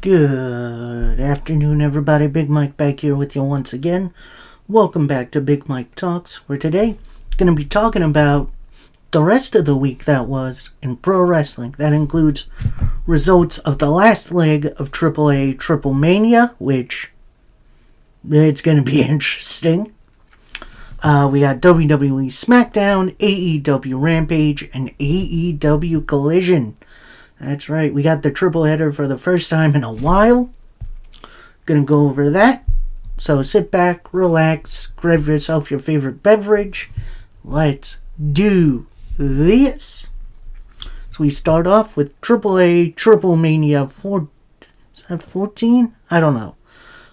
Good afternoon, everybody. Big Mike back here with you once again. Welcome back to Big Mike Talks, where today going to be talking about the rest of the week that was in pro wrestling. That includes results of the last leg of AAA Triple Mania, which it's going to be interesting. We got WWE SmackDown, AEW Rampage, and AEW Collision. That's right, we got the triple header for the first time in a while. Gonna go over that. So sit back, relax, grab yourself your favorite beverage. Let's do this. So we start off with AAA Triple Mania 4. Is that 14? I don't know.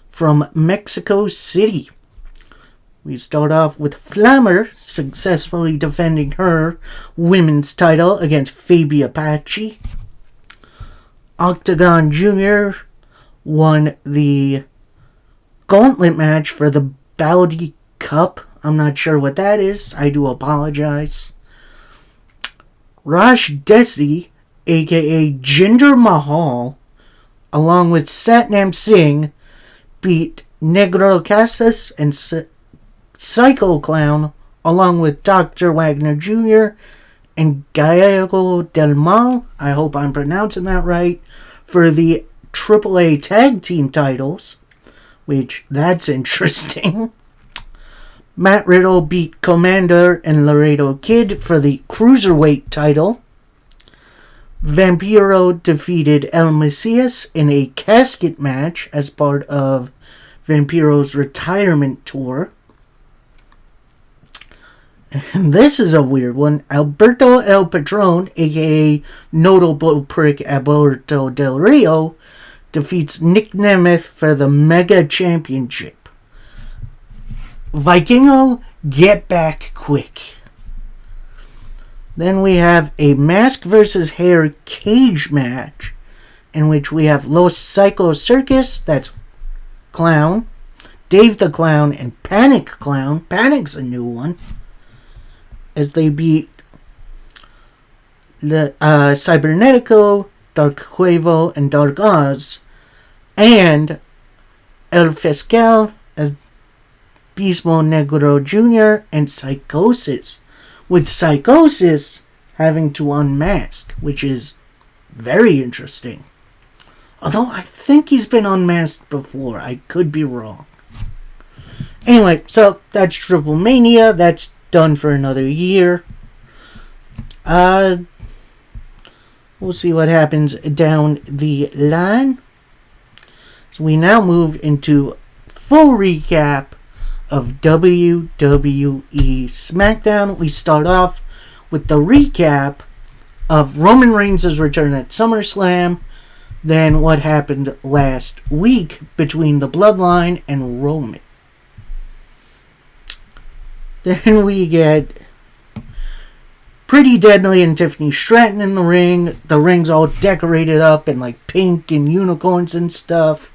From Mexico City. We start off with Flammer successfully defending her women's title against Fabi Apache. Octagon Jr. won the gauntlet match for the Bowdy Cup. I'm not sure what that is. I do apologize. Raj Desi, aka Jinder Mahal, along with Satnam Singh, beat Negro Casas and Psycho Clown, along with Dr. Wagner Jr. and Gallego Del Mal, I hope I'm pronouncing that right, for the AAA Tag Team titles, which, that's interesting. Matt Riddle beat Commander and Laredo Kid for the Cruiserweight title. Vampiro defeated El Mesias in a casket match as part of Vampiro's retirement tour. And this is a weird one. Alberto El Patron, aka Notable Prick Alberto Del Rio, defeats Nick Nemeth for the Mega Championship. Vikingo, get back quick. Then we have a mask versus hair cage match, in which we have Los Psycho Circus, that's Clown, Dave the Clown, and Panic Clown. Panic's a new one. As they beat the Cybernetico, Dark Quavo, and Dark Oz, and El Fiscal as Bismo Negro Jr. and Psychosis, with Psychosis having to unmask, which is very interesting. Although I think he's been unmasked before, I could be wrong. Anyway, so that's Triple Mania. That's done for another year. We'll see what happens down the line. So we now move into full recap of WWE SmackDown. We start off with the recap of Roman Reigns' return at SummerSlam, then what happened last week between the Bloodline and Roman. Then we get Pretty Deadly and Tiffany Stratton in the ring. The ring's all decorated up in like pink and unicorns and stuff.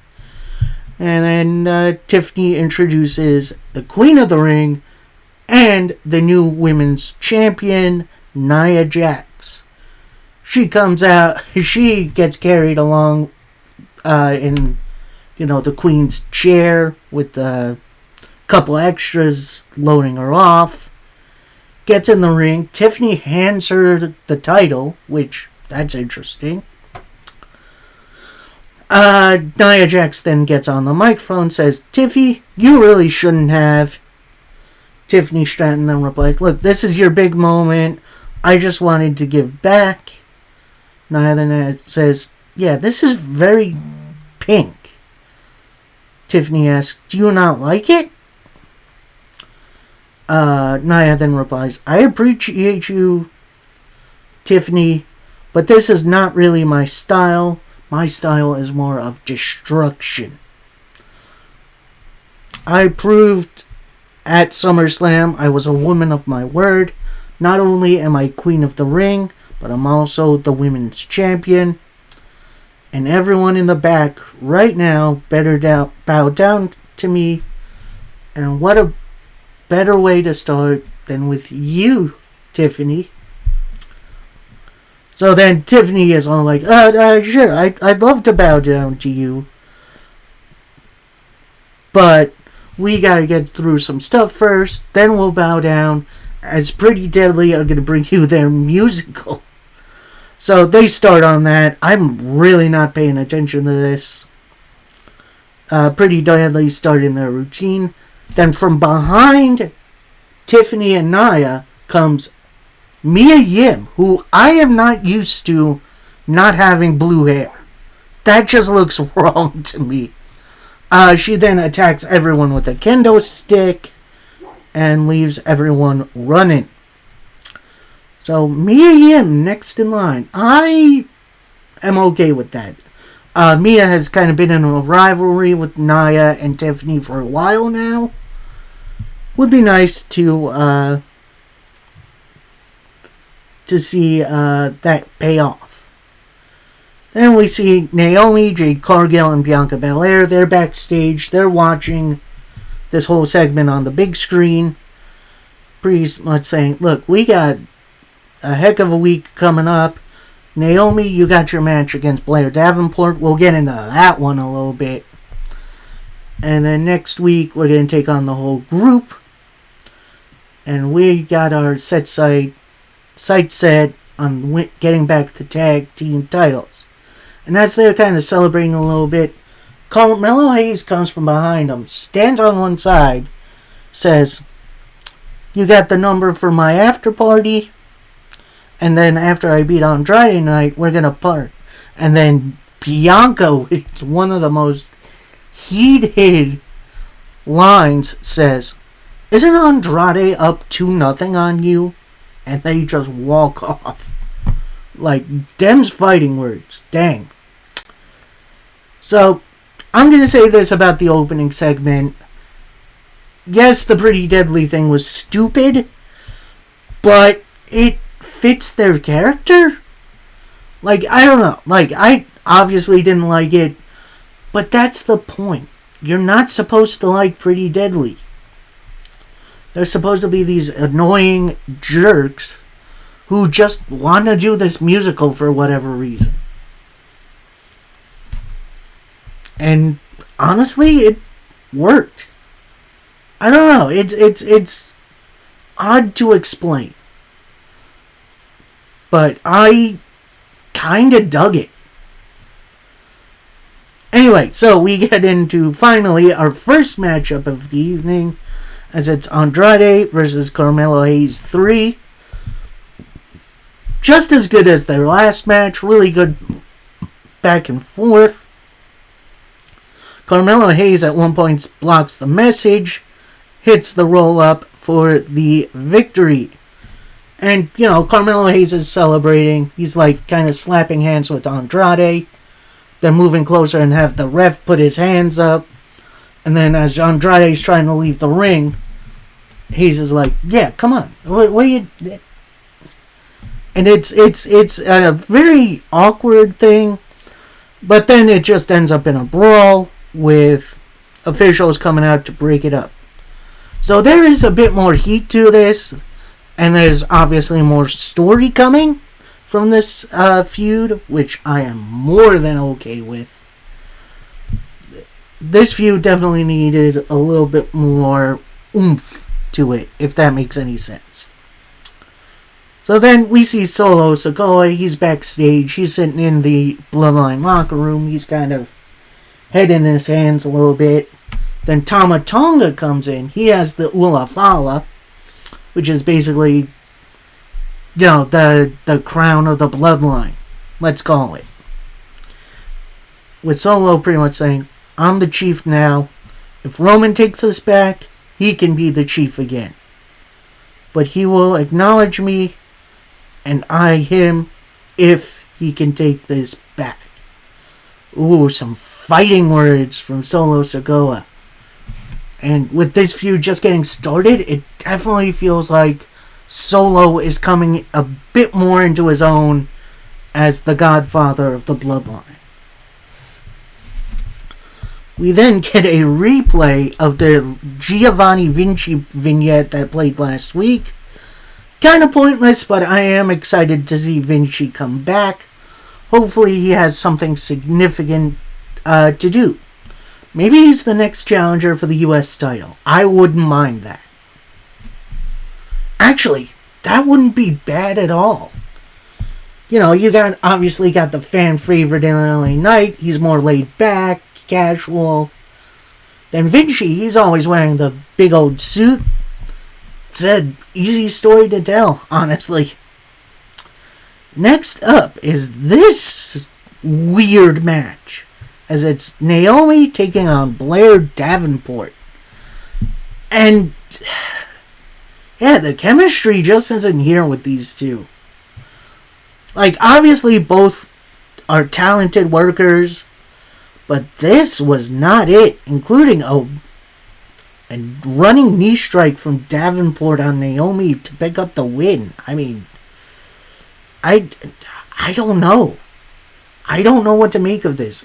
And then Tiffany introduces the Queen of the Ring and the new women's champion, Nia Jax. She comes out, she gets carried along in, the Queen's chair with the couple extras loading her off. Gets in the ring. Tiffany hands her the title, which, that's interesting. Nia Jax then gets on the microphone, says, "Tiffy, you really shouldn't have." Tiffany Stratton then replies, "Look, this is your big moment. I just wanted to give back." Nia then says, "Yeah, this is very pink." Tiffany asks, "Do you not like it?" Nia then replies, "I appreciate you, Tiffany, but this is not really my style. My style is more of destruction. I proved at SummerSlam I was a woman of my word. Not only am I Queen of the Ring, but I'm also the women's champion. And everyone in the back right now better bow down to me. And what a better way to start than with you, Tiffany." So then Tiffany is all like, sure, I'd love to bow down to you. But we gotta get through some stuff first, then we'll bow down, as Pretty Deadly are gonna bring you their musical. So they start on that. I'm really not paying attention to this. Pretty Deadly starting their routine. Then from behind Tiffany and Nia comes Mia Yim, who I am not used to not having blue hair. That just looks wrong to me. She then attacks everyone with a kendo stick and leaves everyone running. So Mia Yim next in line. I am okay with that. Mia has kind of been in a rivalry with Nia and Tiffany for a while now. Would be nice to see that pay off. Then we see Naomi, Jade Cargill, and Bianca Belair. They're backstage. They're watching this whole segment on the big screen. Pretty much saying, look, we got a heck of a week coming up. Naomi, you got your match against Blair Davenport. We'll get into that one a little bit. And then next week, we're going to take on the whole group. And we got our sight set on getting back the tag team titles. And as they're kind of celebrating a little bit, Carmelo Hayes comes from behind them, stands on one side, says, you got the number for my after party? And then after I beat Andrade night, we're going to part. And then Bianca, with one of the most heated lines, says, isn't Andrade up 2-0 on you? And they just walk off. Like, them's fighting words. Dang. So, I'm going to say this about the opening segment. Yes, the Pretty Deadly thing was stupid, but it fits their character? Like, I don't know. Like, I obviously didn't like it, but that's the point. You're not supposed to like Pretty Deadly. They're supposed to be these annoying jerks who just want to do this musical for whatever reason. And honestly, it worked. I don't know. It's odd to explain. But I kind of dug it. Anyway, so we get into finally our first matchup of the evening, as it's Andrade versus Carmelo Hayes 3. Just as good as their last match. Really good back and forth. Carmelo Hayes at one point blocks the message, hits the roll-up for the victory. And, you know, Carmelo Hayes is celebrating. He's like kind of slapping hands with Andrade. They're moving closer and have the ref put his hands up. And then as Andrade's trying to leave the ring, Hayes is like, yeah, come on. What are you... And it's a very awkward thing. But then it just ends up in a brawl with officials coming out to break it up. So there is a bit more heat to this. And there's obviously more story coming from this feud, which I am more than okay with. This feud definitely needed a little bit more oomph to it, if that makes any sense. So then we see Solo Sikoa. He's backstage. He's sitting in the Bloodline locker room. He's kind of head in his hands a little bit. Then Tama Tonga comes in. He has the Ula Fala, which is basically, you know, the crown of the Bloodline. Let's call it. With Solo pretty much saying, I'm the chief now. If Roman takes us back, he can be the chief again. But he will acknowledge me, and I him, if he can take this back. Ooh, some fighting words from Solo Sikoa. And with this feud just getting started, it definitely feels like Solo is coming a bit more into his own as the godfather of the Bloodline. We then get a replay of the Giovanni Vinci vignette that played last week. kind of pointless, but I am excited to see Vinci come back. Hopefully he has something significant to do. Maybe he's the next challenger for the US title. I wouldn't mind that. Actually, that wouldn't be bad at all. You know, you obviously got the fan favorite in LA Knight. He's more laid back, casual. Then Vinci, he's always wearing the big old suit. It's an easy story to tell, honestly. Next up is this weird match, as it's Naomi taking on Blair Davenport. And yeah, the chemistry just isn't here with these two. Like, obviously both are talented workers, but this was not it, including a running knee strike from Davenport on Naomi to pick up the win. I mean, I don't know. I don't know what to make of this.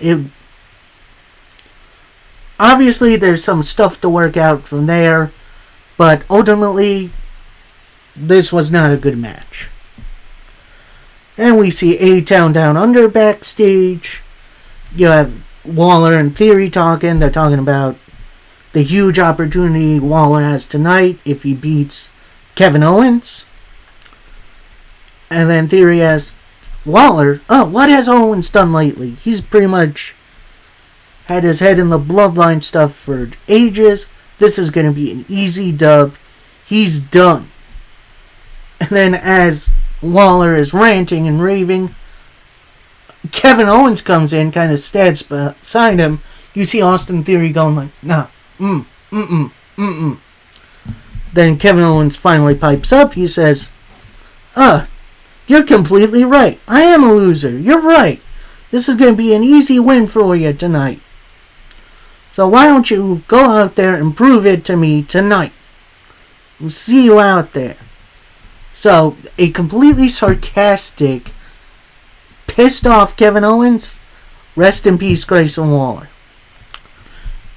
Obviously, there's some stuff to work out from there, but ultimately, this was not a good match. And we see A-Town Down Under backstage. You have Waller and Theory talking. They're talking about the huge opportunity Waller has tonight if he beats Kevin Owens. And then Theory asks Waller, what has Owens done lately? He's pretty much had his head in the bloodline stuff for ages. This is going to be an easy dub. He's done. And then as Waller is ranting and raving, Kevin Owens comes in, kind of stands beside him. You see Austin Theory going like, nah, Then Kevin Owens finally pipes up. He says, you're completely right. I am a loser. You're right. This is going to be an easy win for you tonight. So why don't you go out there and prove it to me tonight? We'll see you out there. So, a completely sarcastic, pissed off Kevin Owens. Rest in peace, Grayson Waller.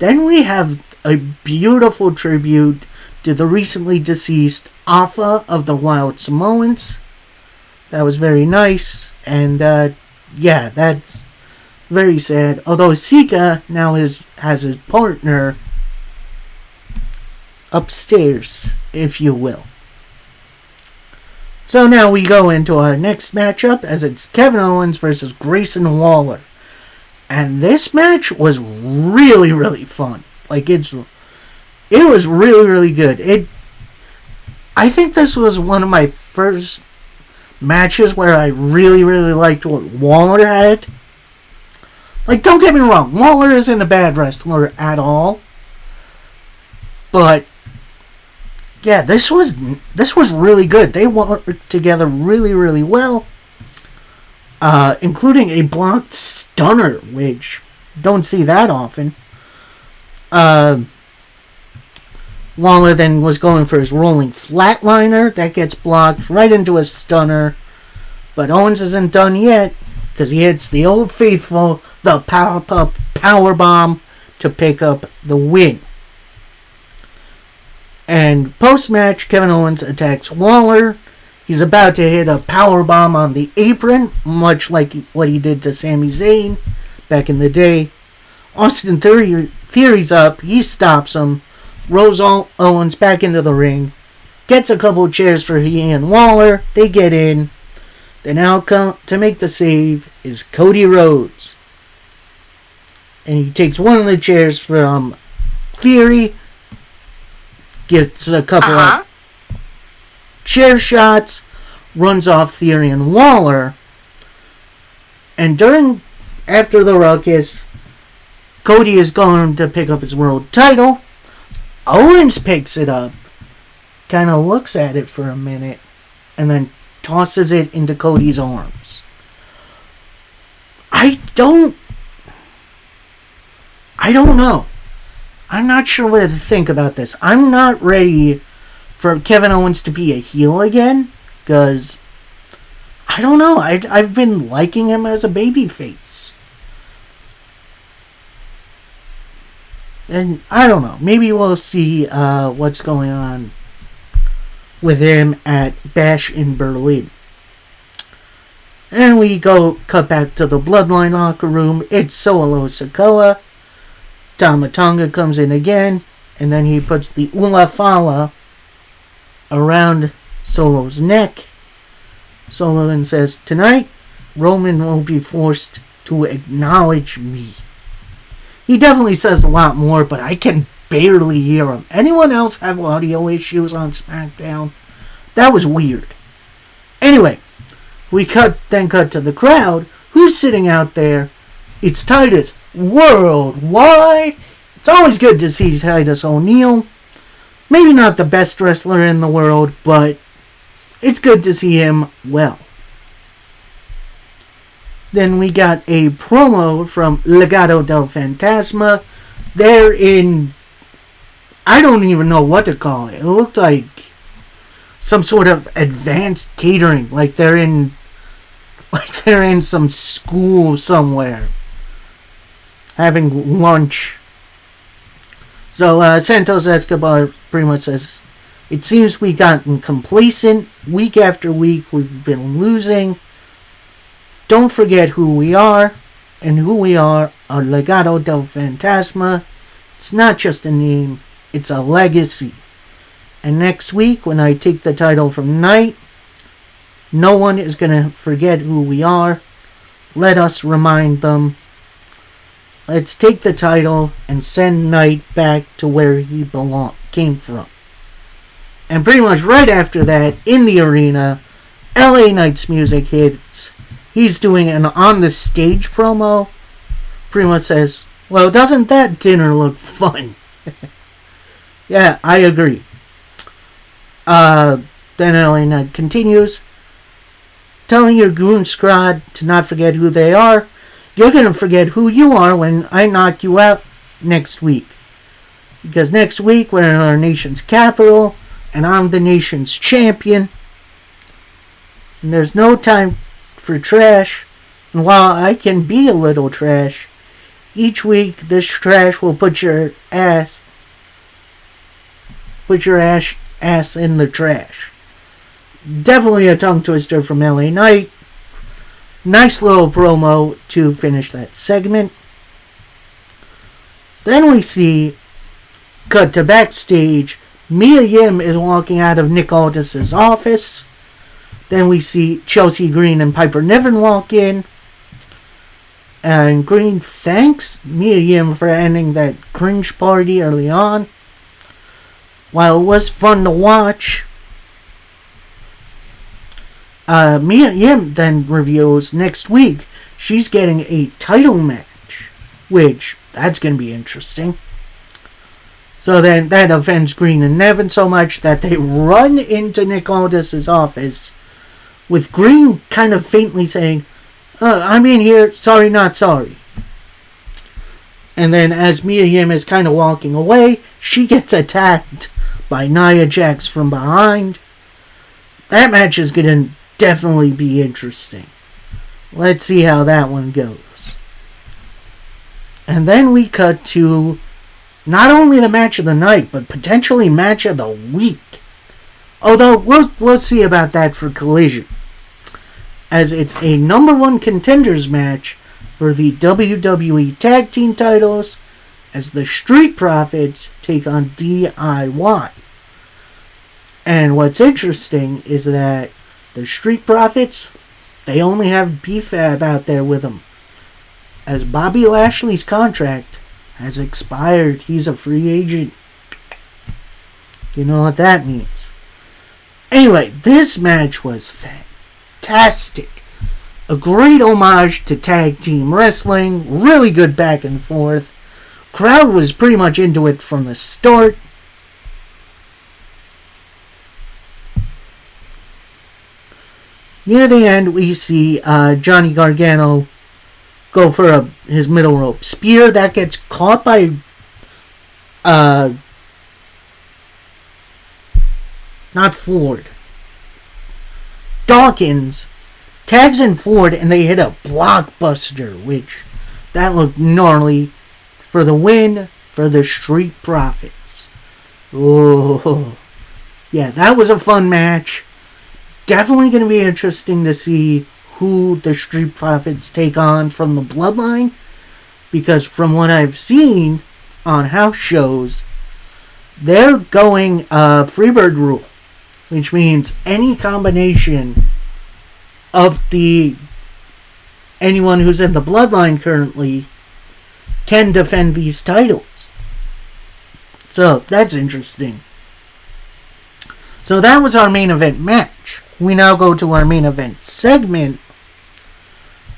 Then we have a beautiful tribute to the recently deceased Alpha of the Wild Samoans. That was very nice. And, yeah, that's very sad. Although Sika now has his partner upstairs, if you will. So now we go into our next matchup, as it's Kevin Owens versus Grayson Waller. And this match was really, really fun. Like, it was really, really good. I think this was one of my first matches where I really, really liked what Waller had. Like, don't get me wrong, Waller isn't a bad wrestler at all. But yeah, this was really good. They worked together really, really well. Including a blocked stunner, which don't see that often. Waller then was going for his rolling flatliner. That gets blocked right into a stunner. But Owens isn't done yet, because he hits the old faithful, the power bomb to pick up the win. And post-match, Kevin Owens attacks Waller. He's about to hit a powerbomb on the apron, much like what he did to Sami Zayn back in the day. Austin Theory's up. He stops him. Rolls Owens back into the ring. Gets a couple chairs for he and Waller. They get in. The outcome to make the save is Cody Rhodes. And he takes one of the chairs from Theory. Gets a couple of chair shots, runs off Theory and Waller, and after the ruckus, Cody is going to pick up his world title. Owens picks it up, kind of looks at it for a minute, and then tosses it into Cody's arms. I don't know. I'm not sure what to think about this. I'm not ready for Kevin Owens to be a heel again, because I don't know. I've been liking him as a babyface. And I don't know. Maybe we'll see what's going on with him at Bash in Berlin. And we cut back to the Bloodline locker room. It's Solo Sikoa. Tama Tonga comes in again, and then he puts the Ula Fala around Solo's neck. Solo then says, "Tonight, Roman will be forced to acknowledge me." He definitely says a lot more, but I can barely hear him. Anyone else have audio issues on SmackDown? That was weird. Anyway, we then cut to the crowd. Who's sitting out there? It's Titus Worldwide. It's always good to see Titus O'Neil. Maybe not the best wrestler in the world, but it's good to see him well. Then we got a promo from Legado del Fantasma. They're in, I don't even know what to call it. It looked like some sort of advanced catering, like they're in some school somewhere having lunch. So Santos Escobar pretty much says, "It seems we've gotten complacent. Week after week we've been losing. Don't forget who we are, and who we are Legado del Fantasma. It's not just a name, it's a legacy. And next week, when I take the title from Knight, no one is going to forget who we are. Let us remind them. Let's take the title and send Knight back to where he came from." And pretty much right after that, in the arena, LA Knight's music hits. He's doing an on-the-stage promo. Pretty much says, "Well, doesn't that dinner look fun?" Yeah, I agree. Then LA Knight continues, "Telling your goon squad to not forget who they are. You're going to forget who you are when I knock you out next week. Because next week we're in our nation's capital, and I'm the nation's champion. And there's no time for trash. And while I can be a little trash, each week this trash will put your ass in the trash." Definitely a tongue twister from LA Knight. Nice little promo to finish that segment. Then we see, cut to backstage, Mia Yim is walking out of Nick Aldis' office. Then we see Chelsea Green and Piper Niven walk in. And Green thanks Mia Yim for ending that cringe party early on. While it was fun to watch, Mia Yim then reveals next week she's getting a title match, which, that's going to be interesting. So then that offends Green and Nevin so much that they run into Nick Aldis' office, with Green kind of faintly saying, "I'm in here, sorry not sorry." And then as Mia Yim is kind of walking away, she gets attacked by Nia Jax from behind. That match is going to definitely be interesting. Let's see how that one goes. And then we cut to not only the match of the night, but potentially match of the week. Although, we'll see about that for Collision, as it's a number one contenders match for the WWE Tag Team titles, as the Street Profits take on DIY. And what's interesting is that the Street Profits, they only have B-Fab out there with them, as Bobby Lashley's contract has expired. He's a free agent. You know what that means. Anyway, this match was fantastic. A great homage to tag team wrestling. Really good back and forth. Crowd was pretty much into it from the start. Near the end, we see Johnny Gargano go for his middle rope spear. That gets caught by not Ford. Dawkins tags in Ford, and they hit a blockbuster, which that looked gnarly, for the win for the Street Profits. Oh, Yeah, that was a fun match. Definitely going to be interesting to see who the Street Profits take on from the Bloodline. Because from what I've seen on house shows, they're going Freebird rule. Which means any combination of anyone who's in the Bloodline currently can defend these titles. So, that's interesting. So that was our main event match. We now go to our main event segment,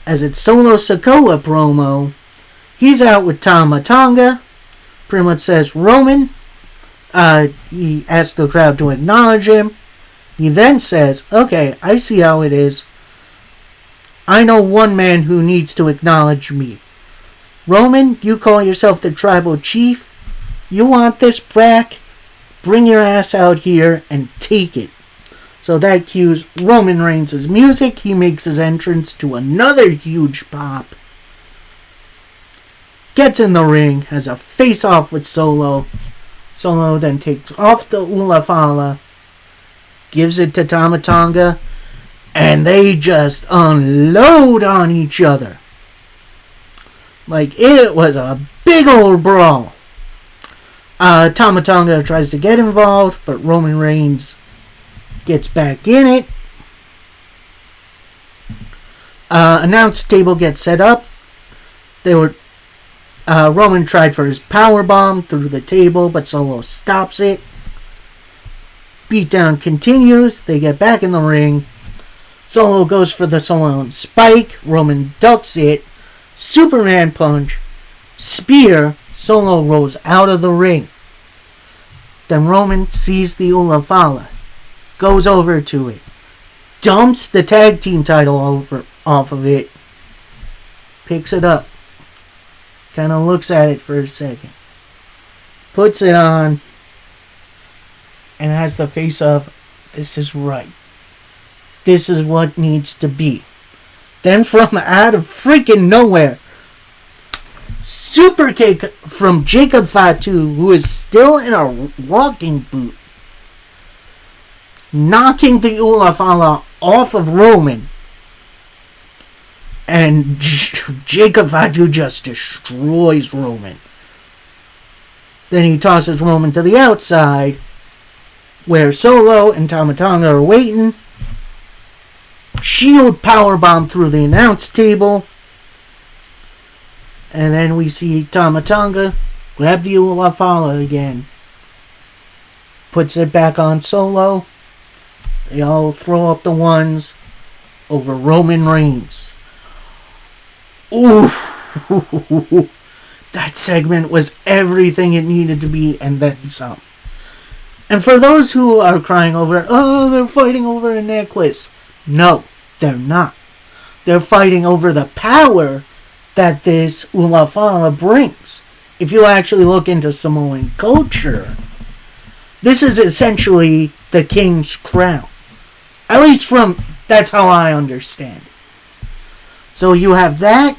as it's Solo Sikoa promo. He's out with Tama Tonga. Pretty much says Roman. He asks the crowd to acknowledge him. He then says, okay, I see how it is. I know one man who needs to acknowledge me. Roman, you call yourself the tribal chief. You want this back? Bring your ass out here and take it. So that cues Roman Reigns' music. He makes his entrance to another huge pop. Gets in the ring, has a face-off with Solo. Solo then takes off the Ula Fala, gives it to Tama Tonga, and they just unload on each other. Like, it was a big old brawl. Tama Tonga tries to get involved, but Roman Reigns gets back in it. Announce table gets set up. Roman tried for his powerbomb through the table, but Solo stops it. Beatdown continues. They get back in the ring. Solo goes for the Solo spike. Roman ducks it. Superman punch. Spear. Solo rolls out of the ring. Then Roman sees the Ula Fala. Goes over to it. Dumps the tag team title off of it. Picks it up. Kind of looks at it for a second. Puts it on. And has the face of, this is right. This is what needs to be. Then from out of freaking nowhere, super kick from Jacob Fatu, who is still in a walking boot, knocking the Ula Fala off of Roman. And Jacob Fatu just destroys Roman. Then he tosses Roman to the outside, where Solo and Tama Tonga are waiting. Shield powerbomb through the announce table. And then we see Tama Tonga grab the Ula Fala again. Puts it back on Solo. They all throw up the ones over Roman Reigns. Ooh. That segment was everything it needed to be and then some. And for those who are crying over, oh, they're fighting over a necklace. No, they're not. They're fighting over the power that this Ula Fala brings. If you actually look into Samoan culture, this is essentially the king's crown. At least that's how I understand it. So you have that,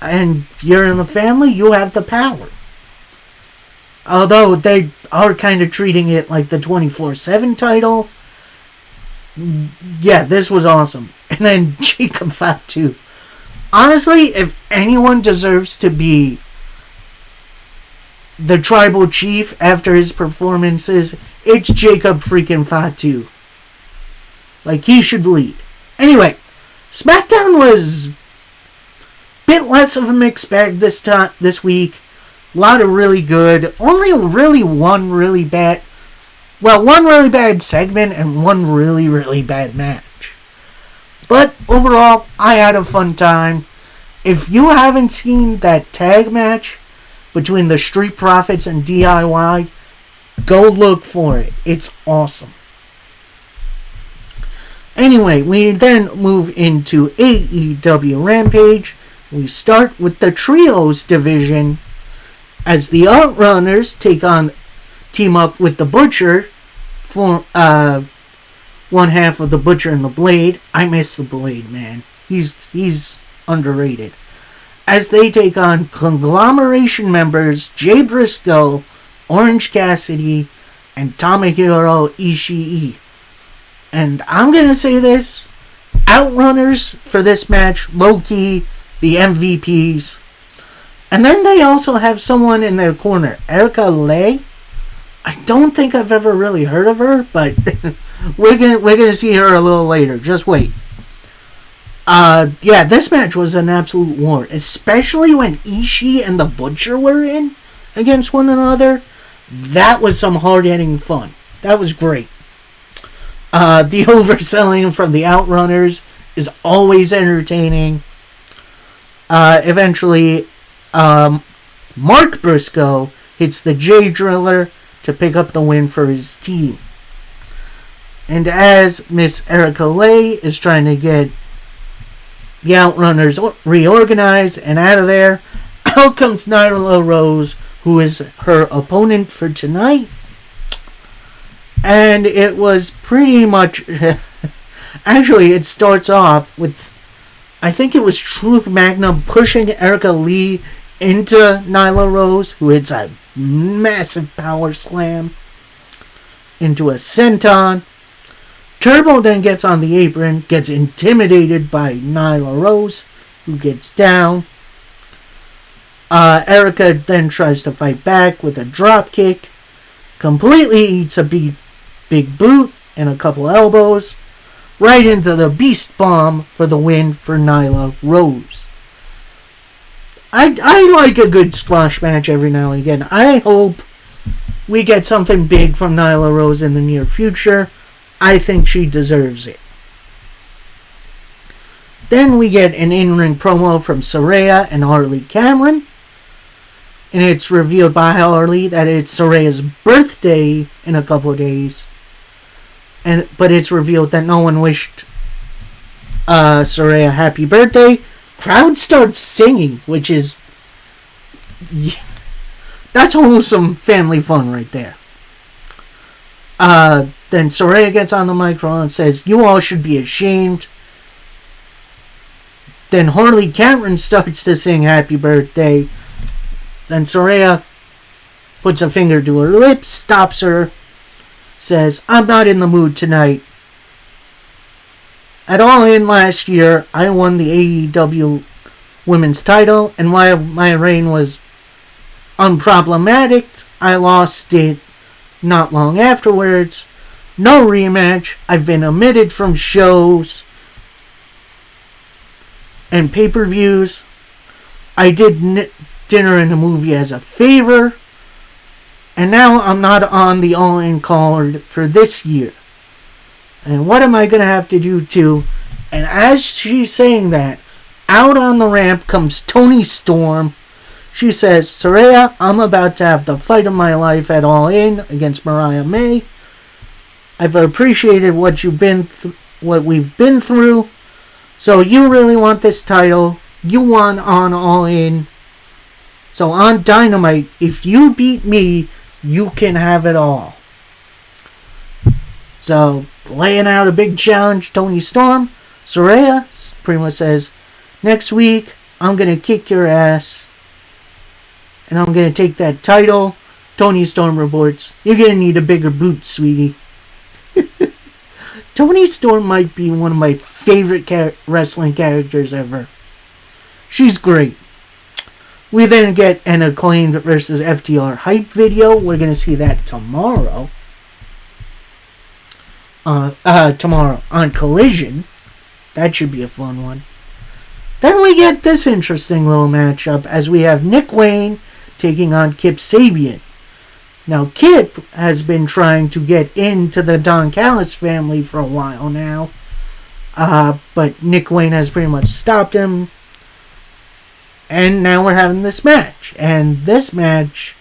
and you're in the family, you have the power. Although they are kind of treating it like the 24/7 title. Yeah, this was awesome. And then Jacob Fatu. Honestly, if anyone deserves to be the tribal chief after his performances, it's Jacob freaking Fatu. Like, he should lead. Anyway, SmackDown was a bit less of a mixed bag this week. A lot of really good. Only really one really bad segment and one really, really bad match. But overall, I had a fun time. If you haven't seen that tag match between the Street Profits and DIY, go look for it. It's awesome. Anyway, we then move into AEW Rampage. We start with the Trios division as the Outrunners team up with the Butcher for one half of the Butcher and the Blade. I miss the Blade, man. He's underrated. As they take on Conglomeration members Jay Briscoe, Orange Cassidy, and Tomohiro Ishii. And I'm going to say this, Outrunners for this match, low-key, the MVPs. And then they also have someone in their corner, Erica Lei. I don't think I've ever really heard of her, but we're gonna see her a little later. Just wait. Yeah, this match was an absolute war, especially when Ishii and the Butcher were in against one another. That was some hard-hitting fun. That was great. The overselling from the Outrunners is always entertaining. Eventually, Mark Briscoe hits the J Driller to pick up the win for his team. And as Miss Erica Lei is trying to get the Outrunners reorganized and out of there, out comes Nyla Rose, who is her opponent for tonight. And it was pretty much... Actually, it starts off with... I think it was Truth Magnum pushing Erica Lee into Nyla Rose, who hits a massive power slam into a senton. Turbo then gets on the apron, gets intimidated by Nyla Rose, who gets down. Erica then tries to fight back with a drop kick, completely eats a big boot and a couple elbows, right into the Beast Bomb for the win for Nyla Rose. I like a good squash match every now and again. I hope we get something big from Nyla Rose in the near future. I think she deserves it. Then we get an in-ring promo from Saraya and Harley Cameron. And it's revealed by Harley that it's Saraya's birthday in a couple of days. But it's revealed that no one wished Saraya happy birthday. Crowd starts singing, which is... that's wholesome family fun right there. Then Saraya gets on the microphone and says, "You all should be ashamed." Then Harley Cameron starts to sing happy birthday. Then Saraya puts a finger to her lips, stops her, says, "I'm not in the mood tonight. At All In last year, I won the AEW Women's title, and while my reign was unproblematic, I lost it not long afterwards. No rematch. I've been omitted from shows and pay-per-views. I did dinner and a movie as a favor, and now I'm not on the All-In card for this year. And what am I going to have to do too?" And as she's saying that, out on the ramp comes Toni Storm. She says, "Saraya, I'm about to have the fight of my life at All In against Mariah May. I've appreciated what what we've been through. So you really want this title. You won on All In. So on Dynamite, if you beat me, you can have it all." So, laying out a big challenge, Toni Storm. Saraya pretty much says, "Next week, I'm going to kick your ass. And I'm going to take that title." Toni Storm reports, "You're going to need a bigger boot, sweetie." Toni Storm might be one of my favorite wrestling characters ever. She's great. We then get an Acclaimed versus FTR hype video. We're going to see that tomorrow. Tomorrow on Collision. That should be a fun one. Then we get this interesting little matchup as we have Nick Wayne taking on Kip Sabian. Now, Kip has been trying to get into the Don Callis family for a while now. But Nick Wayne has pretty much stopped him. And now we're having this match. And this match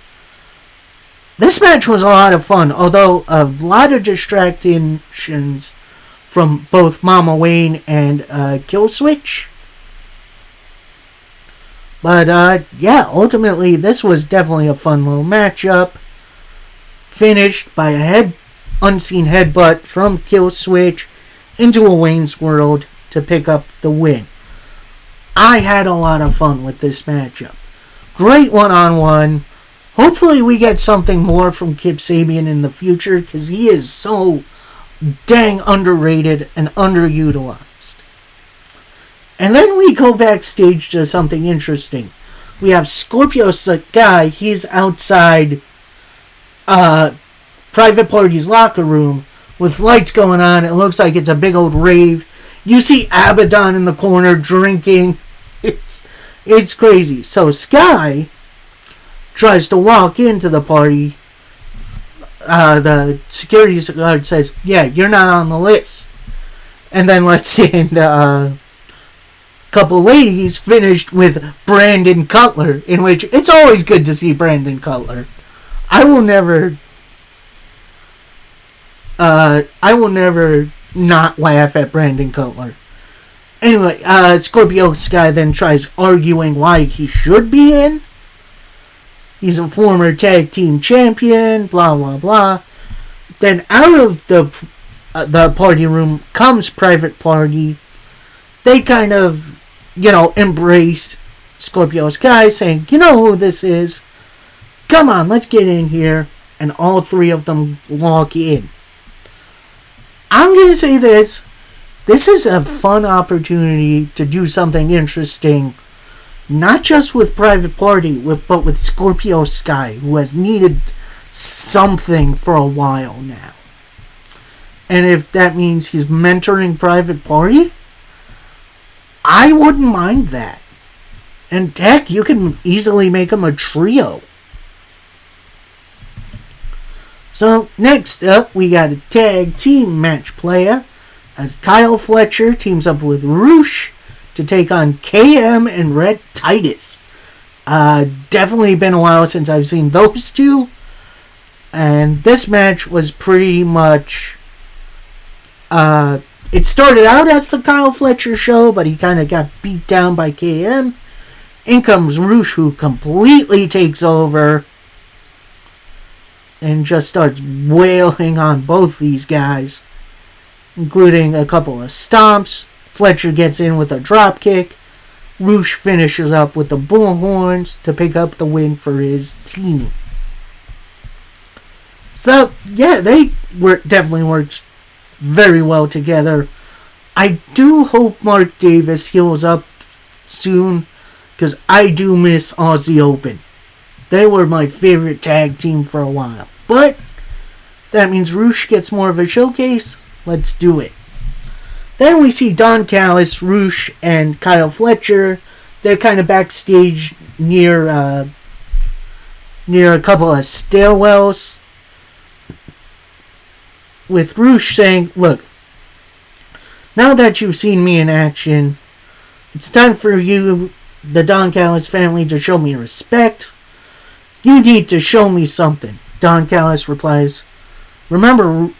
was a lot of fun. Although a lot of distractions from both Mama Wayne and Killswitch. But, yeah, ultimately, this was definitely a fun little matchup. Finished by a unseen headbutt from Killswitch into a Wayne's World to pick up the win. I had a lot of fun with this matchup. Great one-on-one. Hopefully we get something more from Kip Sabian in the future, because he is so dang underrated and underutilized. And then we go backstage to something interesting. We have Scorpio Sky. He's outside Private Party's locker room with lights going on. It looks like it's a big old rave. You see Abaddon in the corner drinking. It's crazy. So Sky tries to walk into the party. The security guard says, "Yeah, you're not on the list." And then let's in a couple ladies finished with Brandon Cutler, in which it's always good to see Brandon Cutler. I will never not laugh at Brandon Cutler. Anyway, Scorpio Sky then tries arguing why he should be in. He's a former tag team champion, blah, blah, blah. Then out of the party room comes Private Party. They kind of, embrace Scorpio Sky, saying, "You know who this is? Come on, let's get in here." And all three of them walk in. I'm going to say this. This is a fun opportunity to do something interesting. Not just with Private Party, but with Scorpio Sky, who has needed something for a while now. And if that means he's mentoring Private Party, I wouldn't mind that. And heck, you can easily make him a trio. So, next up, we got a tag team match playa, as Kyle Fletcher teams up with Roosh to take on KM and Red Titus. Definitely been a while since I've seen those two. And this match was pretty much... it started out as the Kyle Fletcher show, but he kind of got beat down by KM. In comes Roosh, who completely takes over and just starts wailing on both these guys, including a couple of stomps. Fletcher gets in with a drop kick. Roosh finishes up with the bullhorns to pick up the win for his team. So, yeah, they definitely worked very well together. I do hope Mark Davis heals up soon, because I do miss Aussie Open. They were my favorite tag team for a while. But that means Roosh gets more of a showcase. Let's do it. Then we see Don Callis, Roosh, and Kyle Fletcher. They're kind of backstage near a couple of stairwells, with Roosh saying, "Look, now that you've seen me in action, it's time for you, the Don Callis family, to show me respect. You need to show me something." Don Callis replies, "Remember,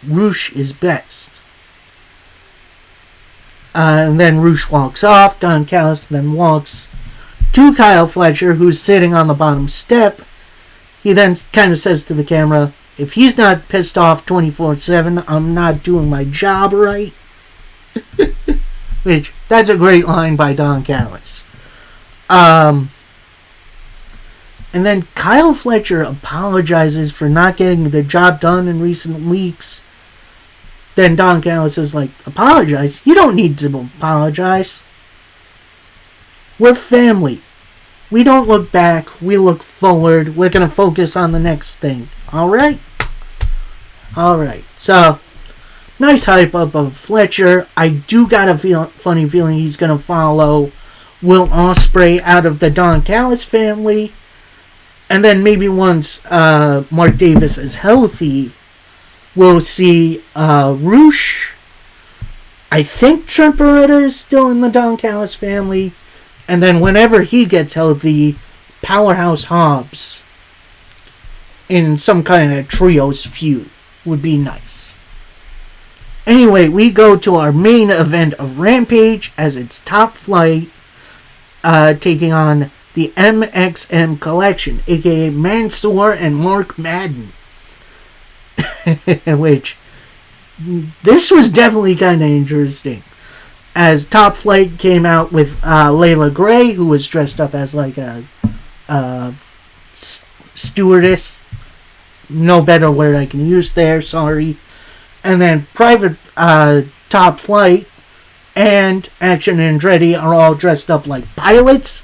Roosh is best." And then Roosh walks off. Don Callis then walks to Kyle Fletcher, who's sitting on the bottom step. He then kind of says to the camera, "If he's not pissed off 24/7, I'm not doing my job right." Which, that's a great line by Don Callis. And then Kyle Fletcher apologizes for not getting the job done in recent weeks. Then Don Callis is like, "Apologize? You don't need to apologize. We're family. We don't look back. We look forward. We're going to focus on the next thing. Alright?" Alright. So, nice hype up of Fletcher. I do got a funny feeling he's going to follow Will Ospreay out of the Don Callis family. And then maybe once Mark Davis is healthy, we'll see Roosh. I think Trent Beretta is still in the Don Callis family. And then whenever he gets healthy, Powerhouse Hobbs in some kind of trios feud would be nice. Anyway, we go to our main event of Rampage, as it's Top Flight taking on the MXM Collection, aka Mansoor and Mark Madden. Which, this was definitely kind of interesting, as Top Flight came out with Layla Gray, who was dressed up as like a stewardess. No better word I can use there, sorry. And then Private Top Flight and Action Andretti are all dressed up like pilots.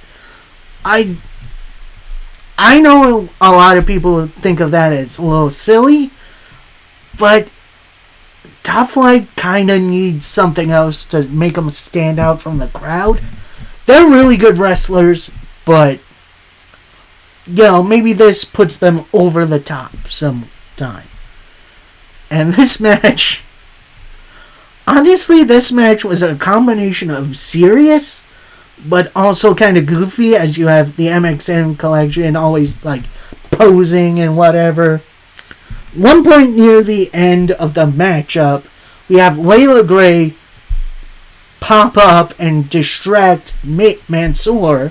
I know a lot of people think of that as a little silly, but Top Flight kind of needs something else to make them stand out from the crowd. They're really good wrestlers, but maybe this puts them over the top sometime. And this match, honestly, this match was a combination of serious, but also kind of goofy, as you have the MXN collection always posing and whatever. One point near the end of the matchup, we have Layla Gray pop up and distract Mansoor.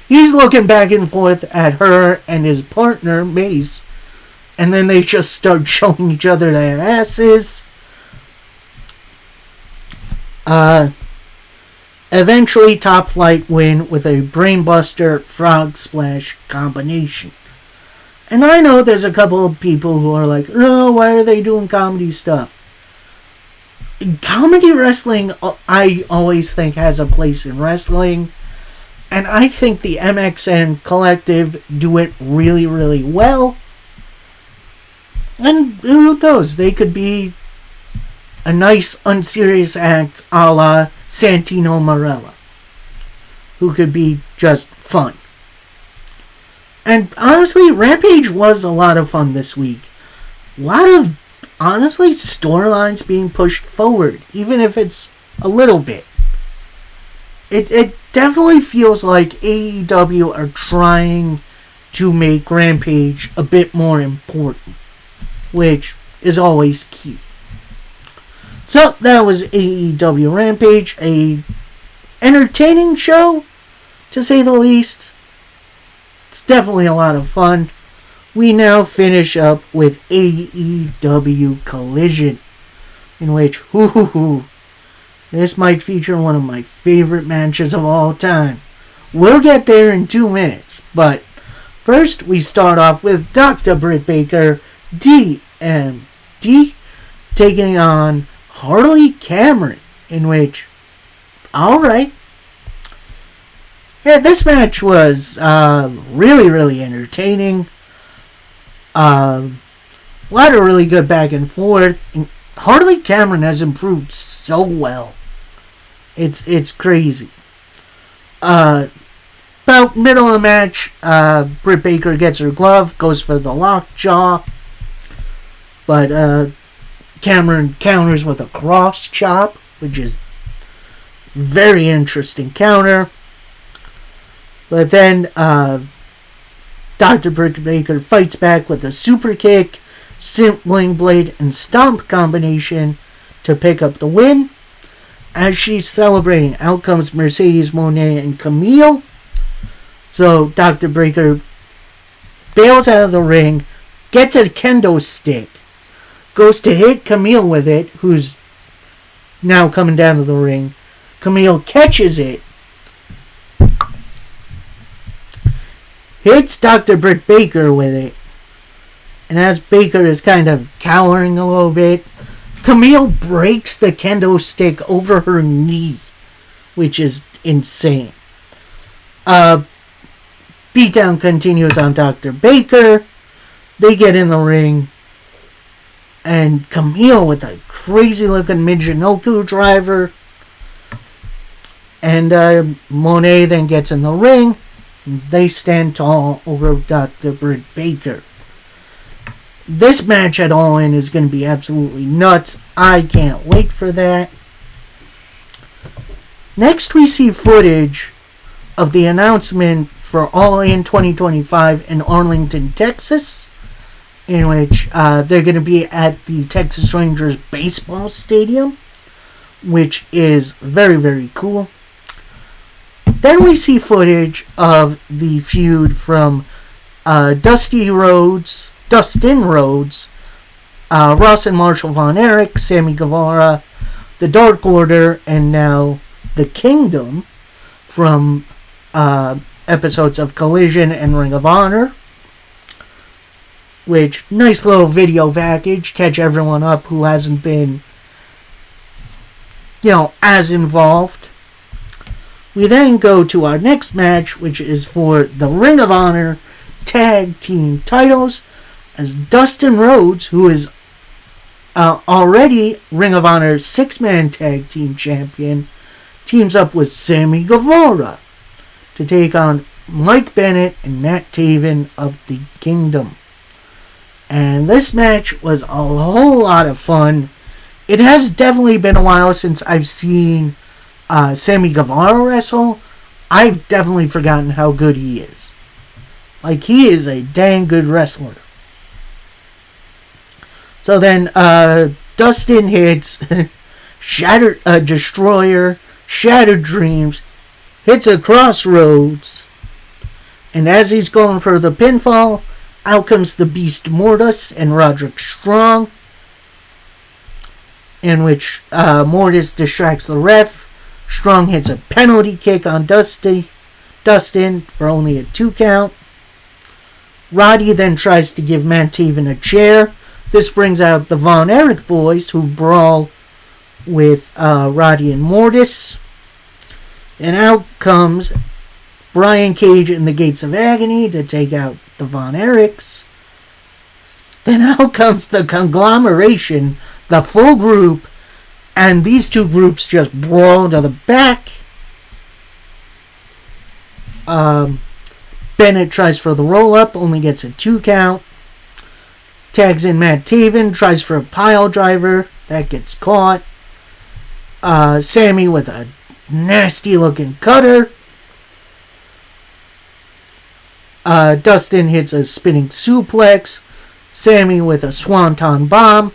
He's looking back and forth at her and his partner, Mace. And then they just start showing each other their asses. Eventually, Top Flight win with a Brainbuster Frog Splash combination. And I know there's a couple of people who are like, oh, why are they doing comedy stuff? Comedy wrestling, I always think, has a place in wrestling. And I think the MXN Collective do it really, really well. And who knows, they could be a nice, unserious act a la Santino Marella, who could be just fun. And honestly, Rampage was a lot of fun this week. A lot of, honestly, storylines being pushed forward, even if it's a little bit. It definitely feels like AEW are trying to make Rampage a bit more important, which is always key. So that was AEW Rampage, a entertaining show, to say the least. It's definitely a lot of fun. We now finish up with AEW Collision, in which, this might feature one of my favorite matches of all time. We'll get there in 2 minutes, but first we start off with Dr. Britt Baker, DMD, taking on Harley Cameron, in which, alright. Yeah, this match was really, really entertaining. A lot of really good back and forth. Harley Cameron has improved so well. It's crazy. About middle of the match, Britt Baker gets her glove, goes for the lockjaw. But Cameron counters with a cross chop, which is very interesting counter. But then Dr. Britt Baker fights back with a super kick, Sling Blade, and Stomp combination to pick up the win. As she's celebrating, out comes Mercedes Moné and Camille. So Dr. Baker bails out of the ring, gets a kendo stick, goes to hit Camille with it, who's now coming down to the ring. Camille catches it, hits Dr. Britt Baker with it, and as Baker is kind of cowering a little bit, Camille breaks the kendo stick over her knee, which is insane. Beatdown continues on Dr. Baker. They get in the ring, and Camille with a crazy looking Michinoku driver. And Monet then gets in the ring. They stand tall over Dr. Britt Baker. This match at All In is going to be absolutely nuts. I can't wait for that. Next, we see footage of the announcement for All In 2025 in Arlington, Texas, in which they're going to be at the Texas Rangers baseball stadium, which is very, very cool. Then we see footage of the feud from Dustin Rhodes, Ross and Marshall Von Erich, Sammy Guevara, the Dark Order, and now the Kingdom from episodes of Collision and Ring of Honor. which, nice little video package, catch everyone up who hasn't been, as involved. We then go to our next match, which is for the Ring of Honor Tag Team titles, as Dustin Rhodes, who is already Ring of Honor 6-man Tag Team Champion, teams up with Sammy Guevara to take on Mike Bennett and Matt Taven of the Kingdom. And this match was a whole lot of fun. It has definitely been a while since I've seen Sammy Guevara wrestle. I've definitely forgotten how good he is. Like, he is a dang good wrestler. So then, Dustin hits Shattered Destroyer, Shattered Dreams, hits a Crossroads, and as he's going for the pinfall, out comes the Beast Mortis and Roderick Strong, in which Mortis distracts the ref. Strong hits a penalty kick on Dustin for only a 2 count. Roddy then tries to give Matt Taven a chair. This brings out the Von Erich boys, who brawl with Roddy and Mortis. And out comes Brian Cage and the Gates of Agony to take out the Von Erichs. Then out comes the conglomeration, the full group, and these two groups just brawl to the back. Bennett tries for the roll-up, only gets a 2 count. Tags in Matt Taven, tries for a pile driver, that gets caught. Sammy with a nasty-looking cutter. Dustin hits a spinning suplex. Sammy with a swanton bomb.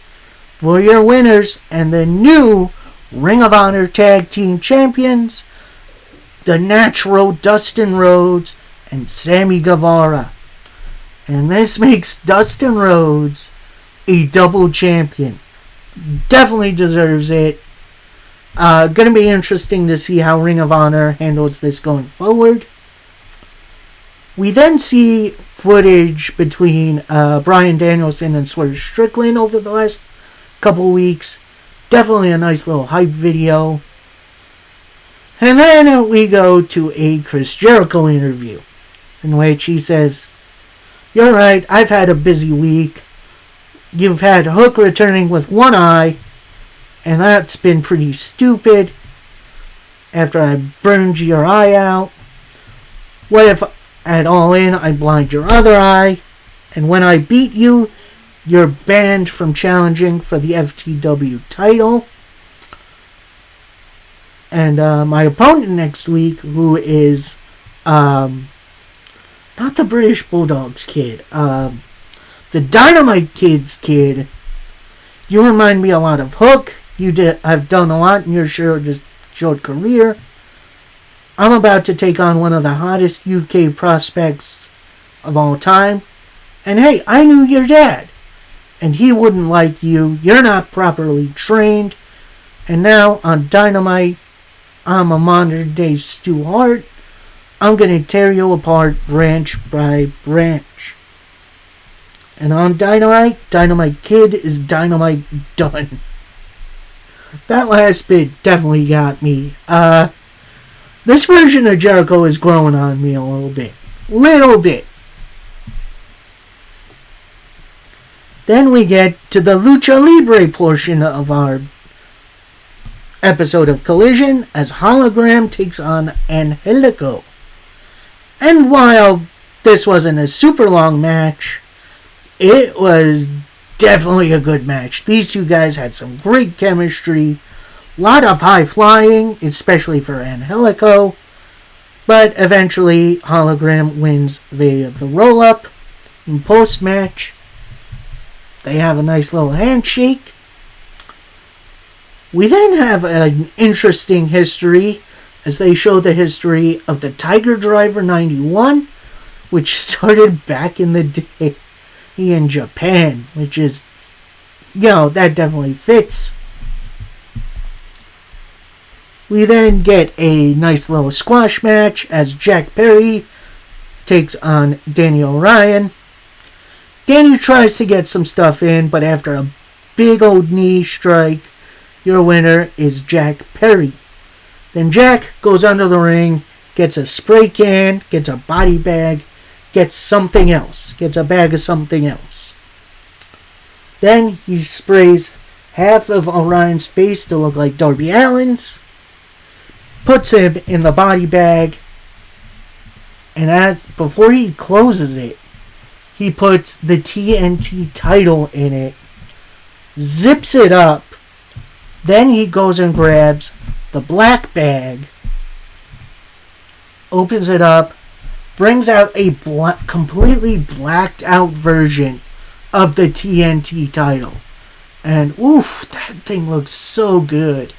For your winners and the new Ring of Honor Tag Team Champions, the Natural Dustin Rhodes and Sammy Guevara. And this makes Dustin Rhodes a double champion. Definitely deserves it. Gonna be interesting to see how Ring of Honor handles this going forward. We then see footage between Bryan Danielson and Swerve Strickland over the last couple weeks. Definitely a nice little hype video. And then we go to a Chris Jericho interview, in which he says, "You're right, I've had a busy week. You've had Hook returning with one eye, and that's been pretty stupid after I burned your eye out. What if at All In I blind your other eye, and when I beat you, you're banned from challenging for the FTW title? And my opponent next week, who is not the British Bulldogs kid, the Dynamite Kid's kid. You remind me a lot of Hook. I've done a lot in your short career. I'm about to take on one of the hottest UK prospects of all time. And hey, I knew your dad, and he wouldn't like you. You're not properly trained. And now on Dynamite, I'm a modern day Stu Hart. I'm going to tear you apart branch by branch. And on Dynamite, Dynamite Kid is Dynamite done." That last bit definitely got me. This version of Jericho is growing on me a little bit. Then we get to the Lucha Libre portion of our episode of Collision, as Hologram takes on Angelico. And while this wasn't a super long match, it was definitely a good match. These two guys had some great chemistry. A lot of high flying, especially for Angelico. But eventually, Hologram wins via the roll-up. In post-match, they have a nice little handshake. We then have an interesting history, as they show the history of the Tiger Driver 91, which started back in the day in Japan, which is, that definitely fits. We then get a nice little squash match as Jack Perry takes on Daniel Ryan. Danny tries to get some stuff in, but after a big old knee strike, your winner is Jack Perry. Then Jack goes under the ring, gets a spray can, gets a body bag, gets something else, gets a bag of something else. Then he sprays half of Orion's face to look like Darby Allin's, puts him in the body bag, and before he closes it, he puts the TNT title in it, zips it up, then he goes and grabs the black bag, opens it up, brings out a completely blacked out version of the TNT title. And oof, that thing looks so good.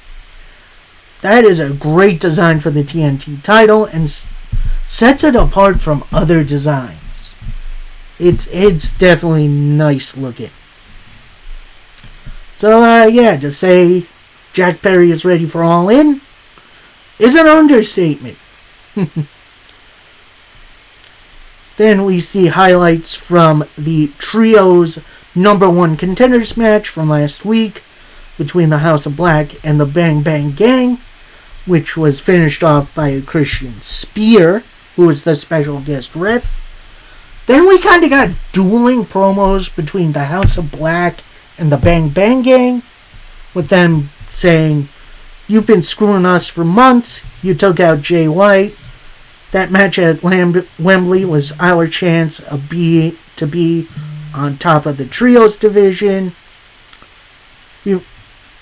That is a great design for the TNT title and sets it apart from other designs. It's definitely nice looking. So to say Jack Perry is ready for All In is an understatement. Then we see highlights from the Trios #1 Contenders match from last week between the House of Black and the Bang Bang Gang, which was finished off by a Christian Spear, who was the special guest ref. Then we kind of got dueling promos between the House of Black and the Bang Bang Gang, with them saying, "You've been screwing us for months. You took out Jay White. That match at Wembley was our chance to be on top of the Trios division.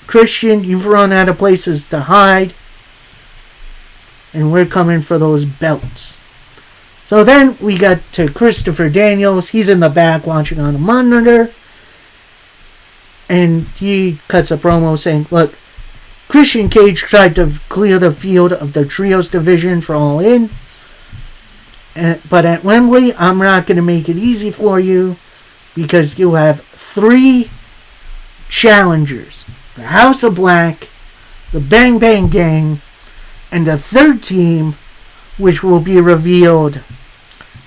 Christian, you've run out of places to hide, and we're coming for those belts." So then we got to Christopher Daniels. He's in the back watching on a monitor, and he cuts a promo saying, "Look, Christian Cage tried to clear the field of the Trios division for All In, but at Wembley, I'm not going to make it easy for you because you have 3 challengers. The House of Black, the Bang Bang Gang, and a third team, which will be revealed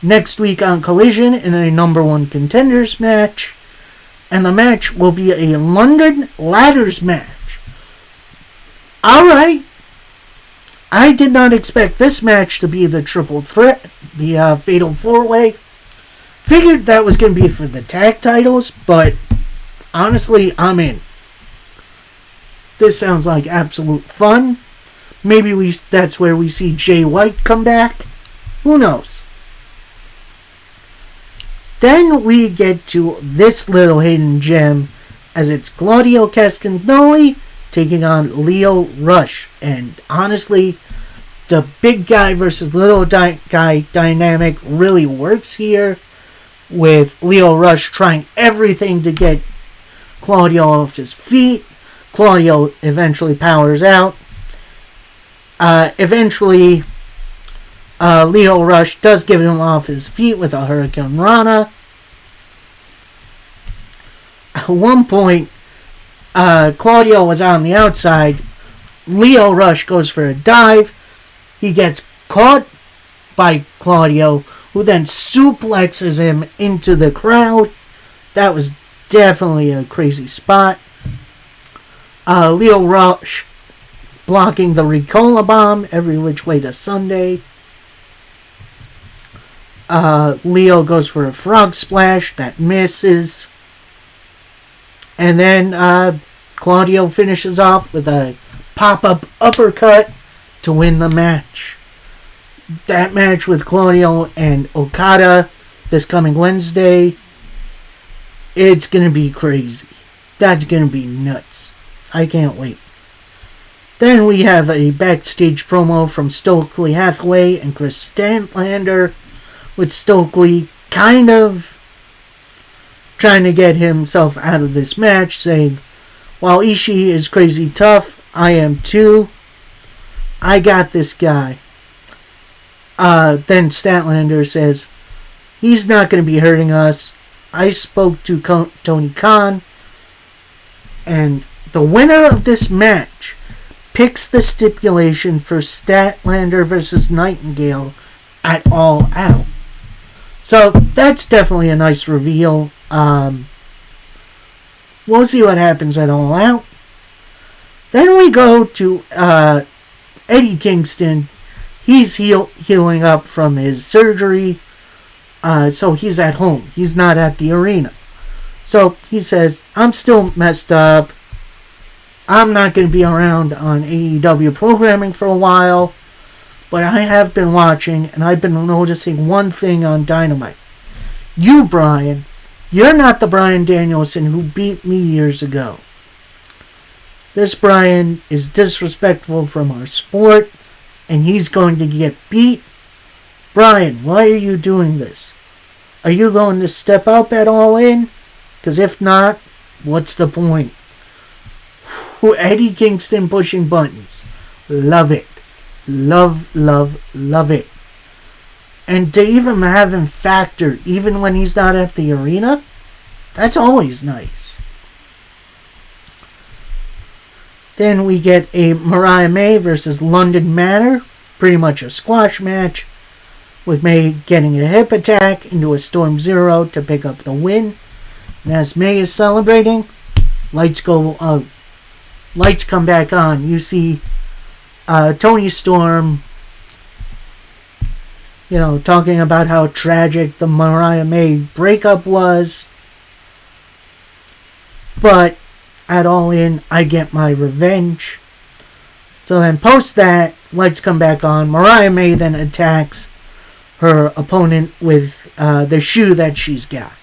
next week on Collision in a #1 Contenders match. And the match will be a London Ladders match." Alright. I did not expect this match to be the triple threat, the Fatal 4-Way. Figured that was going to be for the tag titles, but honestly, I'm in. This sounds like absolute fun. Maybe that's where we see Jay White come back. Who knows? Then we get to this little hidden gem, as it's Claudio Castagnoli taking on Lio Rush. And honestly, the big guy versus little guy dynamic really works here, with Lio Rush trying everything to get Claudio off his feet. Claudio eventually powers out. Eventually, Lio Rush does get him off his feet with a Hurricane Rana. At one point, Claudio was on the outside. Lio Rush goes for a dive. He gets caught by Claudio, who then suplexes him into the crowd. That was definitely a crazy spot. Lio Rush blocking the Ricola Bomb every which way to Sunday. Lio goes for a frog splash that misses. And then Claudio finishes off with a pop-up uppercut to win the match. That match with Claudio and Okada this coming Wednesday, it's going to be crazy. That's going to be nuts. I can't wait. Then we have a backstage promo from Stokely Hathaway and Chris Statlander, with Stokely kind of trying to get himself out of this match, saying, "While Ishii is crazy tough, I am too. I got this guy." Then Statlander says, "He's not going to be hurting us. I spoke to Tony Khan, and the winner of this match picks the stipulation for Statlander versus Nightingale at All Out." So that's definitely a nice reveal. We'll see what happens at All Out. Then we go to Eddie Kingston. He's healing up from his surgery. So he's at home. He's not at the arena. So he says, I'm still messed up. I'm not going to be around on AEW programming for a while. But I have been watching, and I've been noticing one thing on Dynamite. You, Brian, you're not the Brian Danielson who beat me years ago. This Brian is disrespectful from our sport, and he's going to get beat. Brian, why are you doing this? Are you going to step up at All In? Because if not, what's the point? Eddie Kingston pushing buttons. Love it. Love, love, love it. And to even have him factor, even when he's not at the arena, that's always nice. Then we get a Mariah May versus London Manor. Pretty much a squash match. With May getting a hip attack into a Storm Zero to pick up the win. And as May is celebrating, lights go out. Lights come back on. You see Toni Storm, talking about how tragic the Mariah May breakup was. But at All In, I get my revenge. So then post that, lights come back on. Mariah May then attacks her opponent with the shoe that she's got.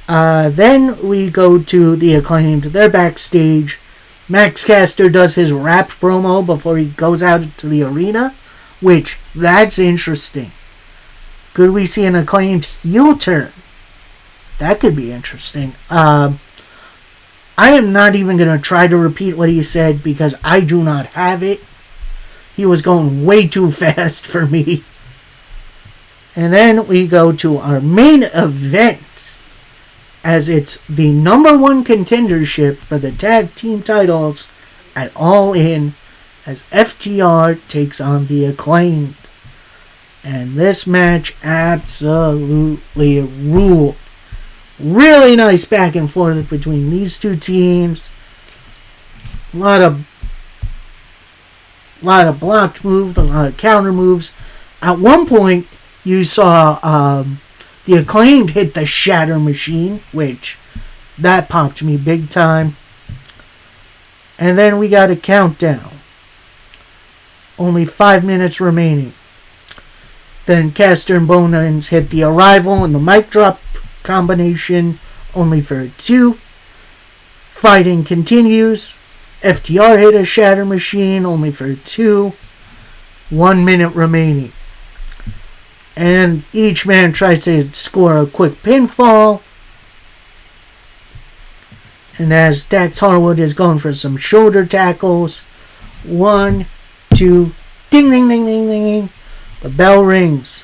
Then we go to the Acclaimed. They're backstage. Max Caster does his rap promo before he goes out to the arena, which, that's interesting. Could we see an Acclaimed heel turn? That could be interesting. I am not even going to try to repeat what he said because I do not have it. He was going way too fast for me. And then we go to our main event, as it's the number one contendership for the tag team titles at All In, as FTR takes on the Acclaimed. And this match absolutely ruled. Really nice back and forth between these two teams. A lot of blocked moves, a lot of counter moves. At one point, you saw the Acclaimed hit the Shatter Machine, which that popped me big time. And then we got a countdown. Only 5 minutes remaining. Then Caster and Bonans hit the Arrival and the mic drop combination, only for a 2. Fighting continues. FTR hit a Shatter Machine, only for a 2. 1 minute remaining. And each man tries to score a quick pinfall. And as Dax Harwood is going for some shoulder tackles. 1, 2, ding, ding, ding, ding, ding, ding. The bell rings.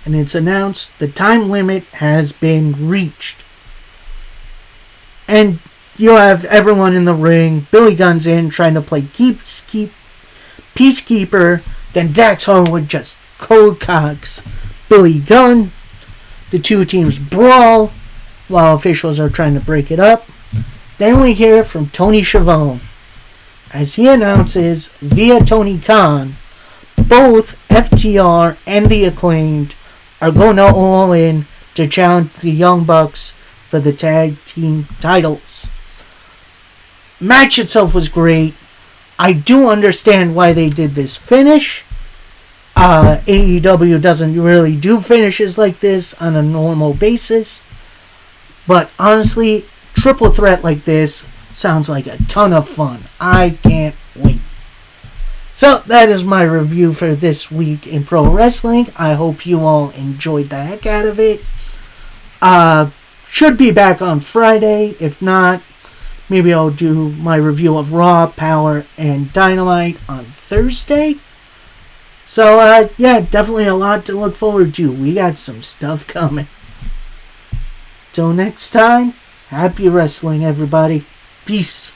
And it's announced the time limit has been reached. And you have everyone in the ring. Billy Gunn's in trying to play peacekeeper. Then Dax Harwood just cold cocks Billy Gunn. The two teams brawl while officials are trying to break it up. Then we hear from Tony Schiavone as he announces via Tony Khan both FTR and the Acclaimed are going to All In to challenge the Young Bucks for the tag team titles. Match itself was great. I do understand why they did this finish. AEW doesn't really do finishes like this on a normal basis. But honestly, triple threat like this sounds like a ton of fun. I can't wait. So that is my review for this week in pro wrestling. I hope you all enjoyed the heck out of it. Should be back on Friday. If not, maybe I'll do my review of Raw, Power, and Dynamite on Thursday. So, yeah, definitely a lot to look forward to. We got some stuff coming. Till next time, happy wrestling, everybody. Peace.